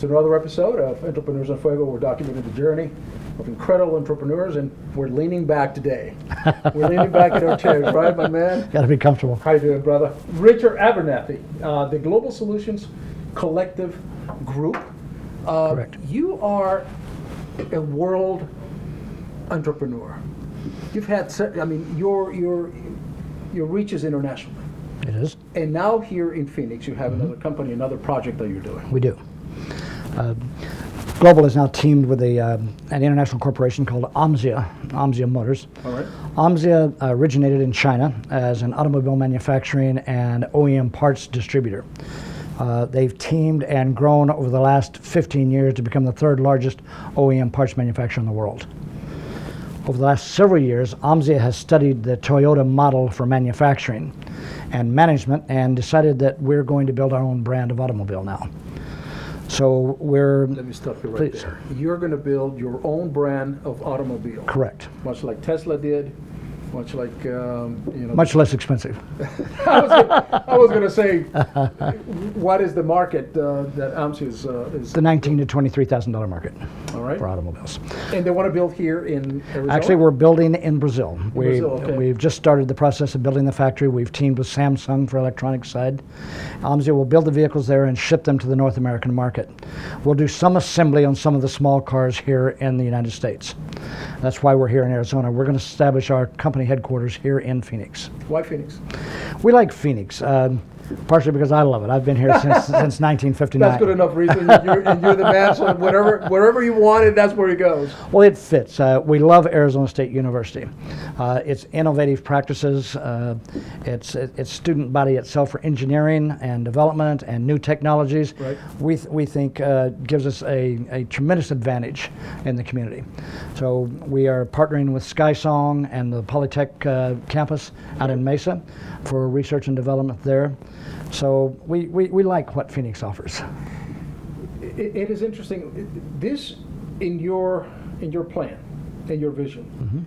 It's another episode of Entrepreneurs on Fuego. We're documenting the journey of incredible entrepreneurs, and we're leaning back today. We're leaning back in our chairs, right, my man? Got to be comfortable. How you doing, brother? Richard Albernathy, the Global Solutions Collective Group. Correct. You are a world entrepreneur. You've had, I mean, your reach is international. It is. And now here in Phoenix, you have another company, another project that you're doing. We do. Global is now teamed with an international corporation called Omzia Motors. All right. Omzia originated in China as an automobile manufacturing and OEM parts distributor. They've teamed and grown over the last 15 years to become the third largest OEM parts manufacturer in the world. Over the last several years, Omzia has studied the Toyota model for manufacturing and management and decided that we're going to build our own brand of automobile now. So we're... Let me stop you right there. You're going to build your own brand of automobile. Correct. Much like Tesla did, much like, Much less expensive. I was going to say, what is the market that AMSI is? The $19,000 to $23,000 market. All right. For automobiles. And they want to build here in Arizona? Actually, we're building in Brazil. Okay. We've just started the process of building the factory. We've teamed with Samsung for electronics side. Omzia will build the vehicles there and ship them to the North American market. We'll do some assembly on some of the small cars here in the United States. That's why we're here in Arizona. We're going to establish our company headquarters here in Phoenix. Why Phoenix? We like Phoenix. Partially because I love it. I've been here since 1959. That's good enough reason. You're the man, so wherever you want it, that's where he goes. Well, it fits. We love Arizona State University. Its innovative practices, its student body itself for engineering and development and new technologies, right. we think gives us a tremendous advantage in the community. So we are partnering with SkySong and the Polytech campus out in Mesa for research and development there. So we like what Phoenix offers. It is interesting. This in your plan, in your vision.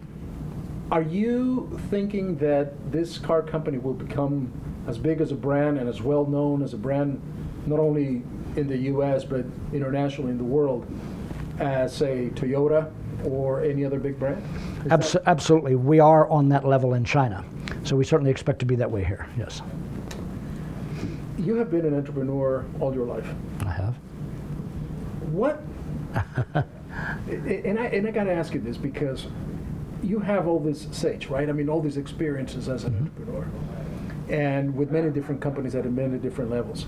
Are you thinking that this car company will become as big as a brand and as well known as a brand, not only in the U.S. but internationally in the world, as say Toyota or any other big brand? Absolutely. We are on that level in China. So we certainly expect to be that way here, yes. You have been an entrepreneur all your life. I have. What? and I got to ask you this because you have all this sage, right? I mean, all these experiences as an entrepreneur, and with many different companies at many different levels.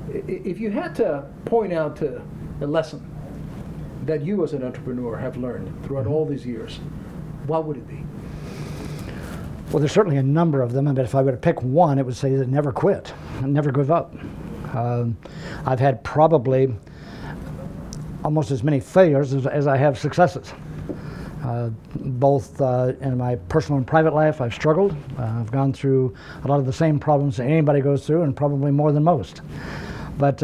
If you had to point out a lesson that you as an entrepreneur have learned throughout all these years, what would it be? Well, there's certainly a number of them, but if I were to pick one, it would say that never quit and never give up. I've had probably almost as many failures as I have successes. Both in my personal and private life, I've struggled. I've gone through a lot of the same problems that anybody goes through, and probably more than most. But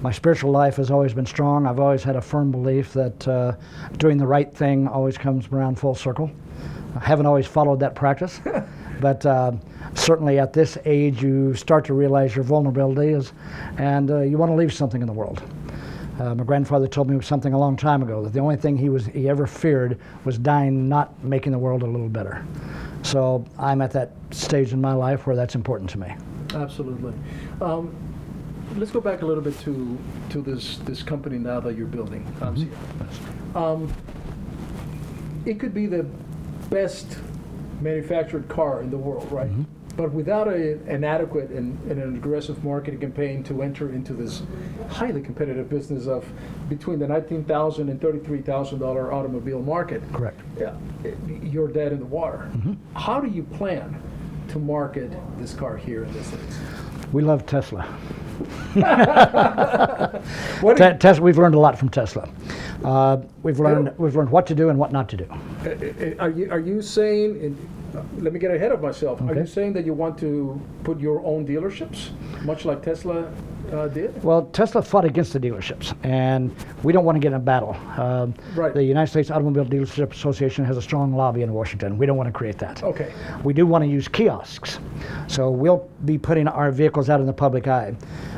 my spiritual life has always been strong. I've always had a firm belief that doing the right thing always comes around full circle. I haven't always followed that practice, but certainly at this age you start to realize your vulnerability and you want to leave something in the world. My grandfather told me something a long time ago, that the only thing he ever feared was dying not making the world a little better. So I'm at that stage in my life where that's important to me. Absolutely. Let's go back a little bit to this company now that you're building, Omzia. It could be the best manufactured car in the world, right? But without an adequate and an aggressive marketing campaign to enter into this highly competitive business of between the $19,000 and $33,000 automobile market, Correct. Yeah, you're dead in the water. How do you plan to market this car here in the States? We love Tesla. Tesla. We've learned a lot from Tesla. We've learned what to do and what not to do. Are you saying? Let me get ahead of myself. Okay. Are you saying that you want to put your own dealerships, much like Tesla did? Well, Tesla fought against the dealerships, and we don't want to get in a battle. Right. The United States Automobile Dealership Association has a strong lobby in Washington. We don't want to create that. Okay. We do want to use kiosks. So we'll be putting our vehicles out in the public eye.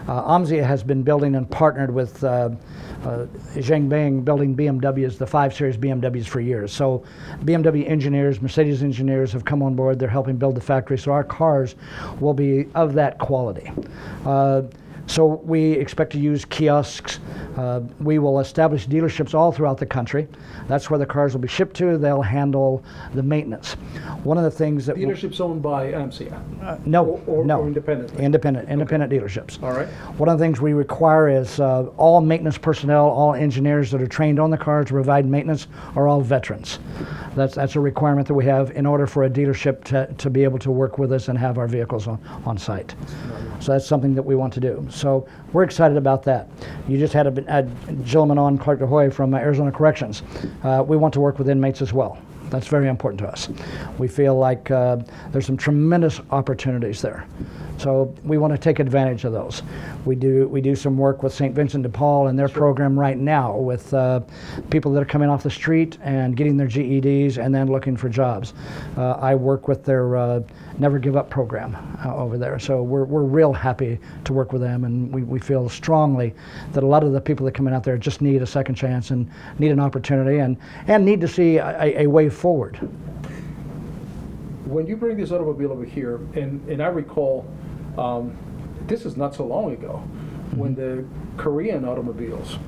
OMSIA has been building and partnered with Zhengbing, building BMWs, the 5 Series BMWs for years. So BMW engineers, Mercedes engineers have come on board. They're helping build the factory, so our cars will be of that quality. So we expect to use kiosks. We will establish dealerships all throughout the country. That's where the cars will be shipped to. They'll handle the maintenance. One of the things that Dealerships owned by AMSIA? No, no. Or independently? Independent dealerships. All right. One of the things we require is all maintenance personnel, all engineers that are trained on the cars to provide maintenance are all veterans. That's a requirement that we have in order for a dealership to be able to work with us and have our vehicles on site. So that's something that we want to do. So we're excited about that. You just had a gentleman on, Clark DeHoy from Arizona Corrections. We want to work with inmates as well. That's very important to us. We feel like there's some tremendous opportunities there. So we want to take advantage of those. We do some work with St. Vincent de Paul and their program right now with people that are coming off the street and getting their GEDs and then looking for jobs. I work with their Never Give Up program over there. So we're real happy to work with them, and we feel strongly that a lot of the people that come in out there just need a second chance and need an opportunity and need to see a way forward. When you bring this automobile over here, and I recall, this is not so long ago, when the Korean automobiles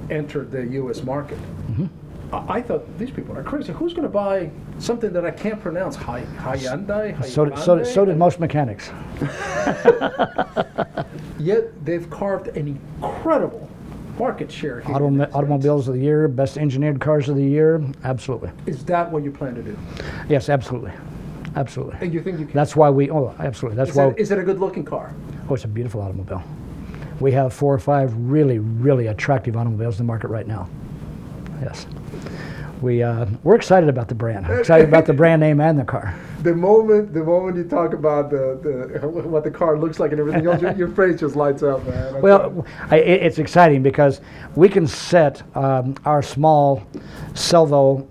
entered the U.S. market. I thought, these people are crazy. Who's going to buy something that I can't pronounce? Hyundai? So did most mechanics. Yet they've carved an incredible market share here. Automobiles of the year, best engineered cars of the year, absolutely. Is that what you plan to do? Yes, absolutely. Absolutely. And you think you can? That's why absolutely. Is it a good looking car? Oh, it's a beautiful automobile. We have 4 or 5 really, really attractive automobiles in the market right now. Yes. We're excited about the brand. Excited about the brand name and the car. The moment you talk about what the car looks like and everything else, your face just lights up, man. Well, it's exciting because we can set our small Selvo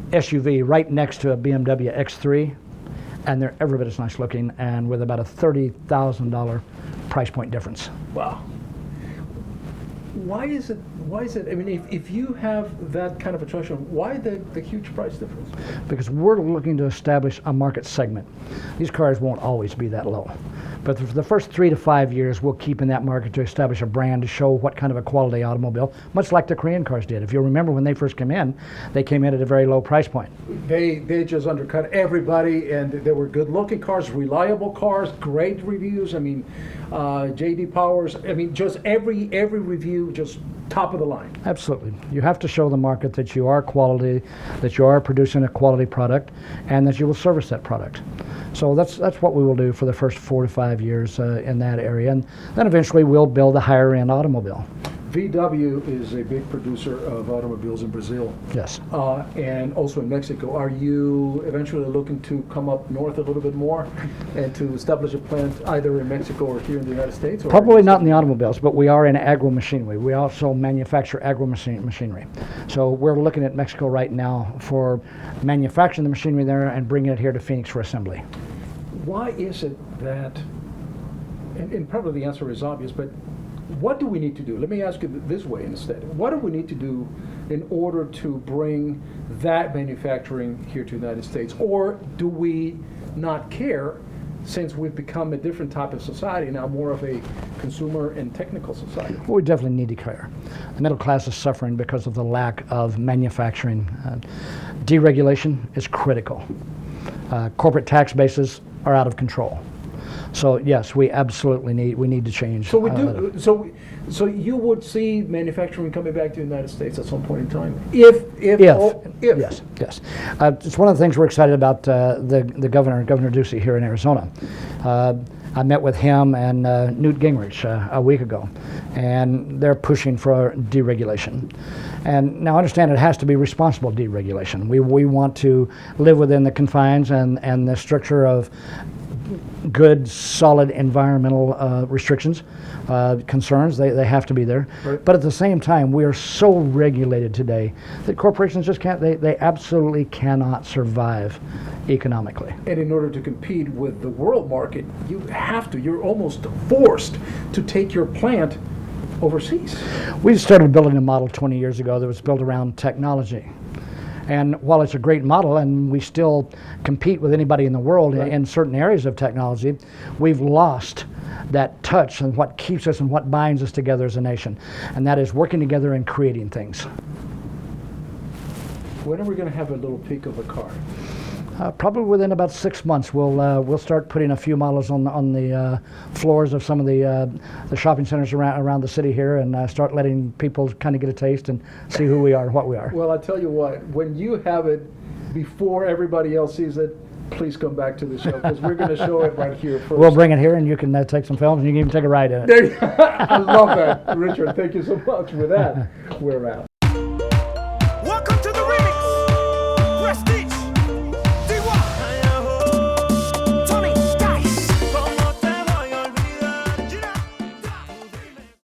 SUV right next to a BMW X3, and they're every bit as nice looking, and with about a $30,000 price point difference. Wow. Why is it? I mean, if you have that kind of attraction, why the huge price difference? Because we're looking to establish a market segment. These cars won't always be that low. But for the first 3 to 5 years, we'll keep in that market to establish a brand to show what kind of a quality automobile, much like the Korean cars did. If you remember when they first came in, they came in at a very low price point. They just undercut everybody, and they were good-looking cars, reliable cars, great reviews. I mean, J.D. Powers. I mean, just every review, just top of the line. Absolutely. You have to show the market that you are quality, that you are producing a quality product, and that you will service that product. So that's what we will do for the first 4 to 5 years in that area, and then eventually we'll build a higher-end automobile. VW is a big producer of automobiles in Brazil. Yes. And also in Mexico. Are you eventually looking to come up north a little bit more and to establish a plant either in Mexico or here in the United States? Or probably not in the automobiles, but we are in agro-machinery. We also manufacture agro-machinery. So we're looking at Mexico right now for manufacturing the machinery there and bringing it here to Phoenix for assembly. Why is it that, and probably the answer is obvious, but what do we need to do? Let me ask you this way instead. What do we need to do in order to bring that manufacturing here to the United States? Or do we not care since we've become a different type of society now, more of a consumer and technical society? Well, we definitely need to care. The middle class is suffering because of the lack of manufacturing. Deregulation is critical. Corporate tax bases are out of control. So yes, we absolutely need to change. So we do. So you would see manufacturing coming back to the United States at some point in time, if. Yes. It's one of the things we're excited about. The Governor Ducey here in Arizona. I met with him and Newt Gingrich a week ago, and they're pushing for deregulation. And now understand it has to be responsible deregulation. We want to live within the confines and the structure of good, solid environmental restrictions, concerns. They have to be there. Right. But at the same time, we are so regulated today that corporations just can't, they absolutely cannot survive economically. And in order to compete with the world market, you're almost forced to take your plant overseas. We started building a model 20 years ago that was built around technology. And while it's a great model and we still compete with anybody in the world Right. in certain areas of technology, we've lost that touch and what keeps us and what binds us together as a nation. And that is working together and creating things. When are we going to have a little peek of the car? Probably within about 6 months, we'll start putting a few models on the floors of some of the shopping centers around the city here, and start letting people kind of get a taste and see who we are, what we are. Well, I tell you what, when you have it before everybody else sees it, please come back to the show, because we're going to show it right here first. We'll bring it here, and you can take some films, and you can even take a ride in it. There you, I love that, Richard. Thank you so much. With that, we're out.